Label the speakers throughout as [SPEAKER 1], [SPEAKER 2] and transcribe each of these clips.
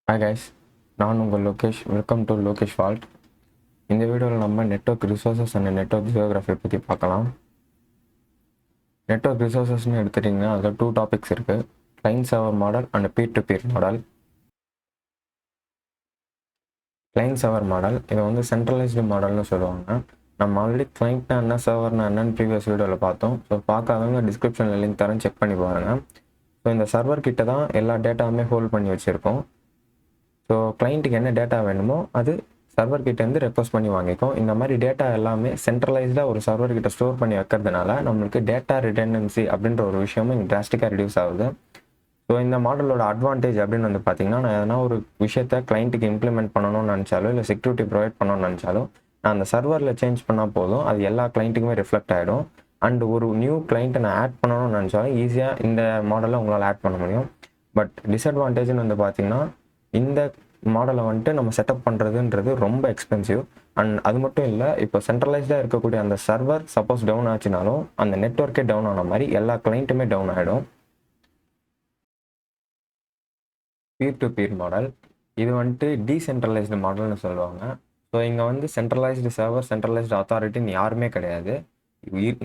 [SPEAKER 1] Hi guys, நான் உங்கள் Lokesh. Welcome to Lokesh vault. இந்த வீடியோவில் நம்ம network resources and network geography பற்றி பார்க்கலாம். நெட்வொர்க் ரிசோர்ஸஸ்ன்னு எடுத்துட்டிங்கன்னா அதில் 2 டாபிக்ஸ் இருக்குது. Client server model and peer to peer model. Client server model இதை வந்து சென்ட்ரலைஸ்டு மாடல்னு சொல்லுவாங்க. நம்ம ஆல்ரெடி கிளைண்ட்னா என்ன, சர்வர்னா என்னன்னு ப்ரீவியஸ் வீடியோவில் பார்த்தோம். ஸோ பார்க்காதவங்க டிஸ்கிரிப்ஷனில் லிங்க் தரேன், செக் பண்ணி பாருங்கள். ஸோ இந்த சர்வர் கிட்ட தான் எல்லா டேட்டாவுமே ஹோல்ட் பண்ணி வச்சுருக்கோம். ஸோ கிளைண்ட்டுக்கு என்ன டேட்டா வேணுமோ அது சர்வர் கிட்டேருந்து ரெக்வஸ்ட் பண்ணி வாங்கிக்கும். இந்த மாதிரி டேட்டா எல்லாமே சென்ட்ரலைஸ்டாக ஒரு சர்வர் கிட்ட ஸ்டோர் பண்ணி வைக்கிறதுனால நம்மளுக்கு டேட்டா ரிடெண்டன்சி அப்படின்ற ஒரு விஷயமும் இங்கே டிராஸ்டிக்காக ரிடியூஸ் ஆகுது. ஸோ இந்த மாடலோட அட்வான்டேஜ் அப்படின்னு வந்து பார்த்தீங்கன்னா, நான் எதனா ஒரு விஷயத்த கிளைண்ட்டுக்கு இம்ப்ளிமெண்ட் பண்ணணும்னு நினச்சாலும் இல்லை செக்யூரிட்டி ப்ரொவைட் பண்ணணும்னு நினச்சாலும் நான் அந்த சர்வரில் சேஞ்ச் பண்ணால் போதும், அது எல்லா கிளைண்ட்டுக்குமே ரிஃப்ளெக்ட் ஆகிடும். அண்ட் ஒரு நியூ கிளைண்ட்டை நான் ஆட் பண்ணணும்னு நினச்சாலும் ஈஸியாக இந்த மாடலில் உங்களால் ஆட் பண்ண முடியும். பட் டிஸ்அட்வான்டேஜ்னு வந்து பார்த்தீங்கன்னா, இந்த மாடலை வந்துட்டு நம்ம செட்டப் பண்ணுறதுன்றது ரொம்ப எக்ஸ்பென்சிவ். அண்ட் அது மட்டும் இல்லை, இப்போ சென்ட்ரலைஸ்டாக இருக்கக்கூடிய அந்த சர்வர் சப்போஸ் டவுன் ஆச்சுனாலும் அந்த நெட்வொர்க்கே டவுன் ஆன மாதிரி எல்லா கிளைண்ட்டுமே டவுன் ஆகிடும். பீர் டு பீர் மாடல் இது வந்துட்டு டீசென்ட்ரலைஸ்டு மாடல்னு சொல்லுவாங்க. ஸோ இங்கே வந்து சென்ட்ரலைஸ்டு சர்வர், சென்ட்ரலைஸ்டு அத்தாரிட்டின்னு யாருமே கிடையாது.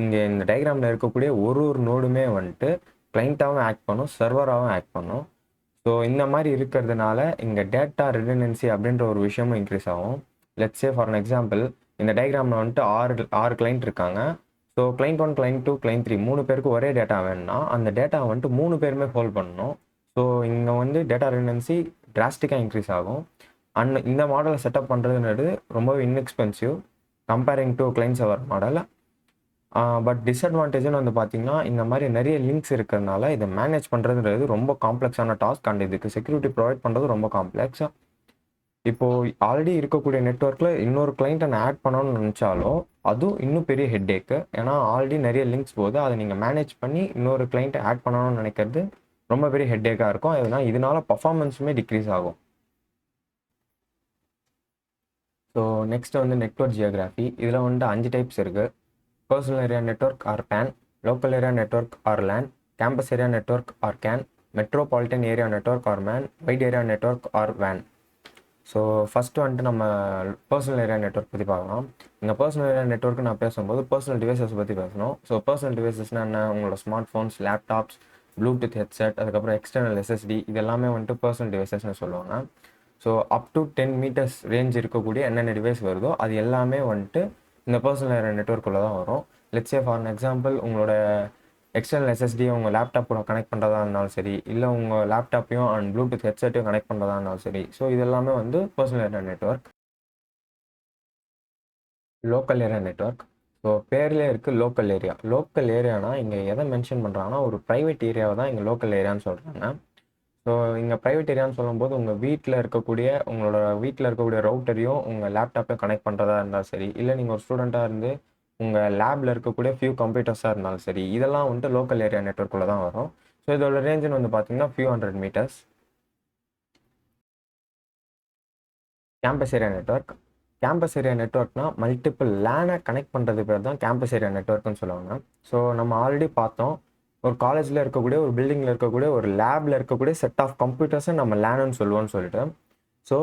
[SPEAKER 1] இங்கே இந்த டயக்ராமில் இருக்கக்கூடிய ஒரு நோடுமே வந்துட்டு கிளைண்ட்டாகவும் ஆக்ட் பண்ணும், சர்வராகவும் ஆக்ட் பண்ணும். ஸோ இந்த மாதிரி இருக்கிறதுனால இங்கே டேட்டா ரிடெண்டன்சி அப்படின்ற ஒரு விஷயமும் இன்க்ரீஸ் ஆகும். லெட்ஸ் சே ஃபார் எக்ஸாம்பிள், இந்த டயக்ராமில் வந்துட்டு ஆறு கிளைண்ட் இருக்காங்க. ஸோ கிளைண்ட் 1, கிளைண்ட் 2, கிளைண்ட் 3 3 பேருக்கு ஒரே டேட்டா வேணும்னா அந்த டேட்டா வந்துட்டு 3 பேருமே ஹோல்ட் பண்ணணும். ஸோ இங்கே வந்து டேட்டா ரிடெண்டன்சி டிராஸ்டிக்காக இன்க்ரீஸ் ஆகும். அண்ட் இந்த மாடலை செட்டப் பண்ணுறதுன்றது ரொம்பவே inexpensive comparing to client server model. But டிஸ்அட்வான்டேஜ்னு வந்து பார்த்தீங்கன்னா, இந்த மாதிரி நிறைய லிங்க்ஸ் இருக்கிறதுனால இதை மேனேஜ் பண்ணுறதுன்றது ரொம்ப காம்ப்ளெக்ஸான டாஸ்க். அண்ட் இதுக்கு செக்யூரிட்டி ப்ரொவைட் பண்ணுறது ரொம்ப காம்ப்ளெக்ஸ். இப்போது ஆல்ரெடி இருக்கக்கூடிய நெட்வொர்க்கில் இன்னொரு கிளைண்ட்டை நான் ஆட் பண்ணணும்னு நினச்சாலும் அதுவும் இன்னும் பெரிய ஹெட்டேக்கு. ஏன்னா ஆல்ரெடி நிறைய லிங்க்ஸ் போகுது, அதை நீங்கள் மேனேஜ் பண்ணி இன்னொரு கிளைண்ட்டை ஆட் பண்ணணும்னு நினைக்கிறது ரொம்ப பெரிய ஹெட்டேக்காக இருக்கும். இதனால பர்ஃபார்மன்ஸுமே டிக்ரீஸ் ஆகும். ஸோ நெக்ஸ்ட் வந்து நெட்வொர்க் ஜியோகிராஃபி. இதில் வந்துட்டு 5 டைப்ஸ் இருக்குது. Personal area network or PAN, local area network or LAN, campus area network or CAN, metropolitan area network or MAN, wide area network or WAN. So first வந்துட்டு நம்ம personal area network பற்றி பார்க்கலாம். இந்த personal area network நான் பேசும்போது personal devices பற்றி பேசணும். So personal டிவைசஸ்னால் என்ன, உங்களோட smart phones, laptops, Bluetooth headset, அதுக்கப்புறம் எக்ஸ்டர்னல் SSD, இது எல்லாமே வந்துட்டு பர்சனல் டிவைசஸ்னு சொல்லுவாங்க. So up to 10 metres range இருக்கக்கூடிய என்னென்ன டிவைஸ் வருதோ அது எல்லாமே வந்துட்டு இந்த பர்சனல் ஏரியா நெட்வொர்க்குள்ளே தான் வரும். லெட்ஸ் சே ஃபார் எக்ஸாம்பிள், உங்களோட எக்ஸ்டர்னல் SSD உங்கள் லேப்டாப் கூட கனெக்ட் பண்ணுறதா இருந்தாலும் சரி, இல்லை உங்கள் லேப்டாப்பையும் அண்ட் ப்ளூடூத் ஹெட்செட்டையும் கனெக்ட் பண்ணுறதா இருந்தாலும் சரி. ஸோ இது எல்லாமே வந்து personal area network. Local area network. So பேர்லேயே இருக்குது லோக்கல் ஏரியா. லோக்கல் ஏரியானா இங்கே எதை மென்ஷன் பண்ணுறாங்கன்னா, ஒரு ப்ரைவேட் ஏரியாவை தான் இங்கே லோக்கல் ஏரியான்னு சொல்கிறாங்க. ஸோ இங்கே ப்ரைவேட் ஏரியான்னு சொல்லும்போது உங்கள் உங்களோட வீட்டில் இருக்கக்கூடிய ரவுட்டரையும் உங்கள் லேப்டாப்பையும் கனெக்ட் பண்ணுறதா இருந்தாலும் சரி, இல்லை நீங்கள் ஒரு ஸ்டூடெண்ட்டாக இருந்து உங்கள் லேபில் இருக்கக்கூடிய ஃபியூ கம்ப்யூட்டர்ஸாக இருந்தாலும் சரி, இதெல்லாம் வந்துட்டு லோக்கல் ஏரியா நெட்வொர்க்குள்ளே தான் வரும். ஸோ இதோட ரேஞ்சுன்னு வந்து பார்த்தீங்கன்னா few 100 meters. Campus area network. Campus area நெட்வொர்க்னா மல்டிபிள் லேனை கனெக்ட் பண்ணுறது பேர் தான் கேம்பஸ் ஏரியா நெட்வொர்க்னு சொல்லுவாங்க. ஸோ நம்ம ஆல்ரெடி பார்த்தோம், ஒரு காலேஜில் இருக்கக்கூடிய, ஒரு பில்டிங்கில் இருக்கக்கூடிய, ஒரு லேபில் இருக்கக்கூடிய செட் ஆஃப் கம்ப்யூட்டர்ஸை நம்ம லேனுன்னு சொல்லுவோம்னு சொல்லிட்டு. ஸோ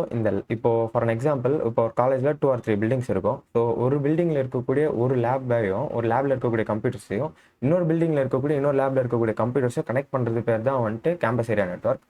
[SPEAKER 1] இப்போது ஃபார் அன் எக்ஸாம்பிள், இப்போ ஒரு காலேஜில் 2 or 3 பில்டிங்ஸ் இருக்கும். ஸோ ஒரு பில்டிங்கில் இருக்கக்கூடிய ஒரு லேபையும், ஒரு லேபில் இருக்கக்கூடிய கம்ப்யூட்டர்ஸையும், இன்னொரு பில்டிங்கில் இருக்கக்கூடிய இன்னொரு லேபில் இருக்கக்கூடிய கம்ப்யூட்டர்ஸை கனெக்ட் பண்ணுறது பேர் தான் வந்துட்டு கேம்பஸ் ஏரியா நெட்வொர்க்.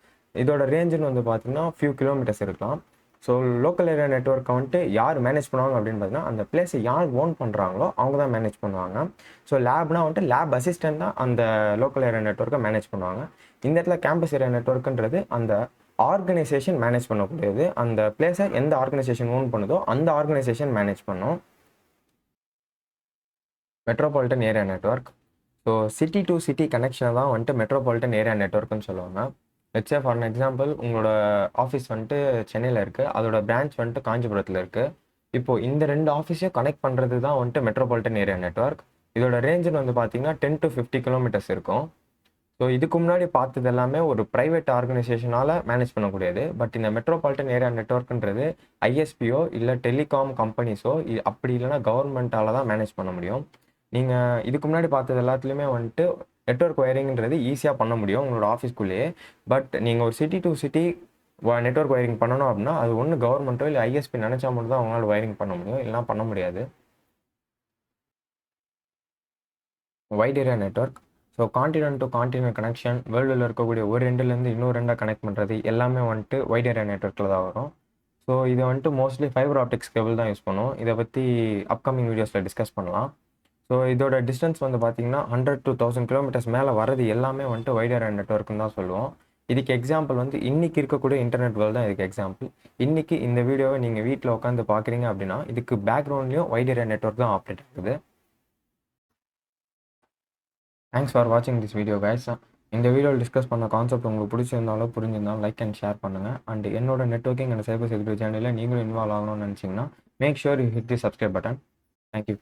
[SPEAKER 1] இதோட ரேஞ்சுன்னு வந்து பார்த்தீங்கன்னா ஃபியூ கிலோமீட்டர்ஸ் இருக்கலாம். ஸோ லோக்கல் ஏரியா நெட்வொர்க்கை வந்துட்டு யார் மேனேஜ் பண்ணுவாங்க அப்படின்னு பார்த்தீங்கன்னா, அந்த பிளேஸை யார் ஓன் பண்ணுறாங்களோ அவங்க தான் மேனேஜ் பண்ணுவாங்க. ஸோ லேப்னா வந்துட்டு லேப் அசிஸ்டன்ட் தான் அந்த லோக்கல் ஏரியா நெட்வொர்க்கை மேனேஜ் பண்ணுவாங்க. இந்த இடத்துல கேம்பஸ் ஏரியா நெட்வொர்க்குன்றது அந்த ஆர்கனைசேஷன் மேனேஜ் பண்ணக்கூடியது. அந்த பிளேஸை எந்த ஆர்கனைசேஷன் ஓன் பண்ணுதோ அந்த ஆர்கனைசேஷன் மேனேஜ் பண்ணும். Metropolitan area network. So city to city கனெக்ஷனை தான் வந்துட்டு மெட்ரோபாலிட்டன் ஏரியா நெட்வொர்க்குன்னு சொல்லுவாங்க. லெட்ஸ் சே ஃபார் எக்ஸாம்பிள், உங்களோட ஆஃபீஸ் வந்துட்டு சென்னையில் இருக்குது, அதோட பிரான்ச் வந்துட்டு காஞ்சிபுரத்தில் இருக்குது. இப்போது இந்த 2 ஆஃபீஸையும் கனெக்ட் பண்ணுறது தான் வந்துட்டு மெட்ரோபாலிட்டன் ஏரியா நெட்வொர்க். இதோட ரேஞ்சுன்னு வந்து பார்த்தீங்கன்னா 10 to 50 கிலோமீட்டர்ஸ் இருக்கும். ஸோ இதுக்கு முன்னாடி பார்த்தது எல்லாமே ஒரு ப்ரைவேட் ஆர்கனைசேஷனால் மேனேஜ் பண்ணக்கூடியது. பட் இந்த மெட்ரோபாலிட்டன் ஏரியா நெட்வொர்க்குன்றது ISPயோ இல்லை டெலிகாம் கம்பெனிஸோ அப்படி இல்லைனா கவர்மெண்ட்டால் தான் மேனேஜ் பண்ண முடியும். நீங்கள் இதுக்கு முன்னாடி பார்த்தது எல்லாத்துலேயுமே வந்துட்டு நெட்வொர்க் ஒயரிங்கிறது ஈஸியாக பண்ண முடியும் உங்களோட ஆஃபீஸ்க்குள்ளேயே. பட் நீங்கள் ஒரு city to city network wiring பண்ணணும் அப்படின்னா அது ஒன்று கவர்மெண்ட்டோ இல்லை ஐஎஸ்பி நினச்சா மட்டும் தான் அவங்களால வயரிங் பண்ண முடியும், இல்லைனா பண்ண முடியாது. White area network. So continent to continent connection, வேர்ல்டில் இருக்கக்கூடிய ஒரு ரெண்டுலேருந்து இன்னொரு ரெண்டாக கனெக்ட் பண்ணுறது எல்லாமே வந்துட்டு வைட் ஏரியா நெட்வொர்க்கில் தான் வரும். ஸோ இது வந்துட்டு மோஸ்ட்லி ஃபைபர் ஆப்டிக்ஸ் கேபிள் தான் யூஸ் பண்ணுவோம். இதை பற்றி அப்கமிங் வீடியோஸில் டிஸ்கஸ் பண்ணலாம். ஸோ இதோட டிஸ்டன்ஸ் வந்து பார்த்தீங்கன்னா 100 to 1000 கிலோமீட்டர்ஸ் மேலே வரது எல்லாமே வந்துட்டு வைட் ஏரியா நெட்வொர்க்குன்னு தான் சொல்லுவோம். இதுக்கு எக்ஸாம்பிள் வந்து இன்னைக்கு இருக்கக்கூடிய இன்டர்நெட் வேர்ல்டு தான் இதுக்கு எக்ஸாம்பிள். இன்னைக்கு இந்த வீடியோவை நீங்கள் வீட்டில் உட்காந்து பார்க்குறீங்க அப்படின்னா இதுக்கு பேக்ரவுண்ட்லேயும் வைட் ஏரியா நெட்வொர்க் தான் ஆப்ரேட் ஆகுது. தேங்க்ஸ் ஃபார் வாட்சிங் திஸ் வீடியோ கைஸ். இந்த வீடியோவில் டிஸ்கஸ் பண்ண கான்செப்ட் உங்களுக்கு பிடிச்சிருந்தாலும் புரிஞ்சிருந்தாலும் லைக் அண்ட் ஷேர் பண்ணுங்கள். அண்ட் என்னோட நெட்வொர்க்கிங் அண்ட் சைபர் செக்யூரிட்டி சேனலில் நீங்களும் இன்வால்வ் ஆகணும்னு நினச்சிங்கன்னா make sure you hit the subscribe button. Thank you.